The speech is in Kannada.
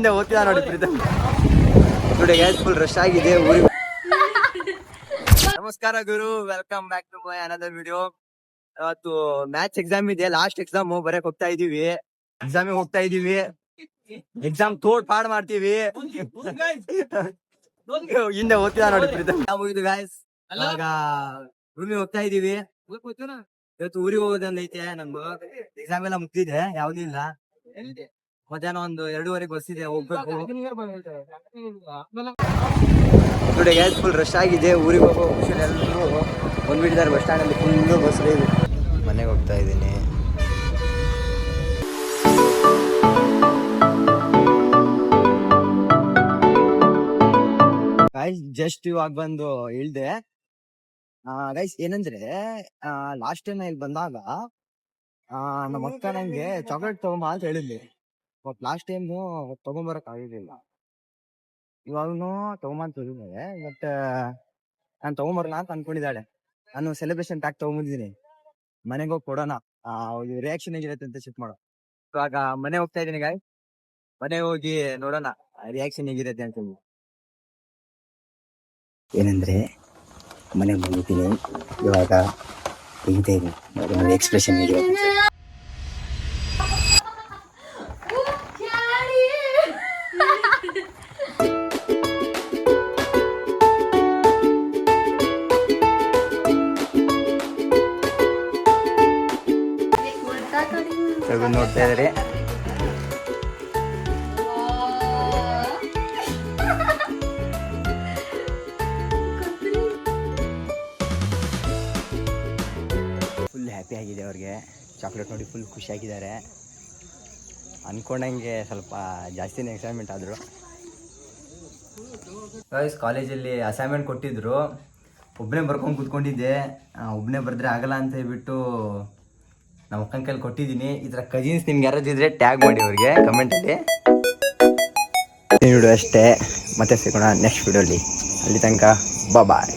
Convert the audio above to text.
ಹಿಂದೆ ಓದ್ತಿದ ನೋಡಿ ಪ್ರೀತಮ್ ನೋಡಿ ಗೈಸ್ ಫುಲ್ ರಶ್ ಆಗಿದೆ ಊರಿಗೆ. ನಮಸ್ಕಾರ ಗುರು, welcome back to my another video. ಇವತ್ತು ಮ್ಯಾಥ್ಸ್ ಎಕ್ಸಾಮ್ ಇದೆ, ಲಾಸ್ಟ್ ಎಕ್ಸಾಮ್ ಬರಕ್ ಹೋಗ್ತಾ ಇದೀವಿ. ಎಕ್ಸಾಮಿಗೆ ಹೋಗ್ತಾ ಇದೀವಿ, ಎಕ್ಸಾಮ್ ತೋಡ್ ಪಾಡ್ ಮಾಡ್ತೀವಿ. ಹಿಂದೆ ಓದ್ತಿದ ನೋಡಿ ಪ್ರೀತಮ್. ಮುಗಿದು ಗಾಯ್ಸ್, ಇವಾಗ ರೂಮಿಗೆ ಹೋಗ್ತಾ ಇದೀವಿ. ಇವತ್ತು ಊರಿಗೆ ಹೋಗೋದೊಂದೈತೆ. ನಮ್ದು ಎಕ್ಸಾಮ್ ಎಲ್ಲ ಮುಗ್ದಿದೆ, ಯಾವ್ದು ಇಲ್ಲ. ಮಧ್ಯಾಹ್ನ ಒಂದು 2:30 ಬಸ್ ಇದೆ, ಹೋಗ್ಬೇಕು. ನೋಡಿ ಗ್ಯಾಸ್ ಫುಲ್ ರಶ್ ಆಗಿದೆ. ಊರಿಗೆ ಹೋಗೋ ಖುಷಿ ಎಲ್ಲರೂ ಬಂದ್ಬಿಟ್ಟಿದ್ದಾರೆ. ಬಸ್ ಸ್ಟ್ಯಾಂಡ್ ಅಲ್ಲಿ ಫುಲ್ಲು ಬಸ್ ಇದೆ. ಮನೆಗೆ ಹೋಗ್ತಾ ಇದ್ದೀನಿ. ಗೈಸ್ ಜಸ್ಟ್ ಇವಾಗ ಬಂದು ಇಳ್ದೆ. ಗೈಸ್ ಏನಂದ್ರೆ, ಲಾಸ್ಟ್ ಟೈಮ್ ಇಲ್ಲಿ ಬಂದಾಗ ನಮ್ಮ ಅಕ್ಕ ನಂಗೆ ಚಾಕ್ಲೇಟ್ ತಗೊಂಬ ಅಂತ ಹೇಳಿದ್ಲಿ. ಬಟ್ ಲಾಸ್ಟ್ ಟೈಮ್ ತಗೊಂಬರಕ್ ಆಗಿರ್ಲಿಲ್ಲ. ಇವಾಗನು ತಗೊಂಬಂತ ಹೇಳಿದ್ದಾರೆ. ಬಟ್ ನಾನು ತಗೊಂಬರಲ್ಲ ಅಂತ ಅನ್ಕೊಂಡಿದ್ದಾಳೆ. ನಾನು ಸೆಲೆಬ್ರೇಷನ್ ಪ್ಯಾಕ್ ತಗೊಂಬಂದಿದ್ದೀನಿ, ಮನೆಗೆ ಹೋಗಿ ಕೊಡೋಣ, ರಿಯಾಕ್ಷನ್ ಹೇಗಿರುತ್ತೆ ಅಂತ ಚೆಕ್ ಮಾಡೋ. ಇವಾಗ ಮನೆ ಹೋಗ್ತಾ ಇದ್ದೀನಿ ಗಾಯ್, ಮನೆ ಹೋಗಿ ನೋಡೋಣ ರಿಯಾಕ್ಷನ್ ಹೇಗಿರುತ್ತೆ ಅಂತ ಹೇಳಿ. ಏನಂದ್ರೆ ಮನೆಗೆ ಬಂದಿದ್ದೀನಿ, ಇವಾಗ ತೆಗಿತಾ ಇದ್ದೀನಿ ಎಕ್ಸ್ಪ್ರೆಷನ್ ಹೇಗಿರುತ್ತೆ. ನೋಡ್ತಾ ಇದ್ದಾರೆ. ಫುಲ್ ಹ್ಯಾಪಿ ಆಗಿದೆ ಅವ್ರಿಗೆ. ಚಾಕ್ಲೇಟ್ ನೋಡಿ ಫುಲ್ ಖುಷಿಯಾಗಿದ್ದಾರೆ. ಅನ್ಕೊಂಡಂಗೆ ಸ್ವಲ್ಪ ಜಾಸ್ತಿನೇ ಎಕ್ಸೈಟ್ಮೆಂಟ್ ಆದರು. ಕಾಲೇಜಲ್ಲಿ ಅಸೈನ್ಮೆಂಟ್ ಕೊಟ್ಟಿದ್ರು, ಒಬ್ಬನೇ ಬರ್ಕೊಂಡು ಕೂತ್ಕೊಂಡಿದ್ದೆ. ಒಬ್ಬನೇ ಬರೆದ್ರೆ ಆಗಲ್ಲ ಅಂತ ಹೇಳ್ಬಿಟ್ಟು ನಮ್ಮ ಅಕ್ಕನ ಕೈಲಿ ಕೊಟ್ಟಿದ್ದೀನಿ. ಈ ಥರ ಕಜಿನ್ಸ್ ನಿಮ್ಗೆ ಯಾರಾದ್ರೂ ಇದ್ರೆ ಟ್ಯಾಗ್ ಮಾಡಿ ಅವ್ರಿಗೆ ಕಮೆಂಟಲ್ಲಿ. ಈ ವಿಡಿಯೋ ಅಷ್ಟೇ, ಮತ್ತೆ ಸಿಗೋಣ ನೆಕ್ಸ್ಟ್ ವಿಡಿಯೋಲಿ. ಅಲ್ಲಿ ತನಕ ಬಾಯ್.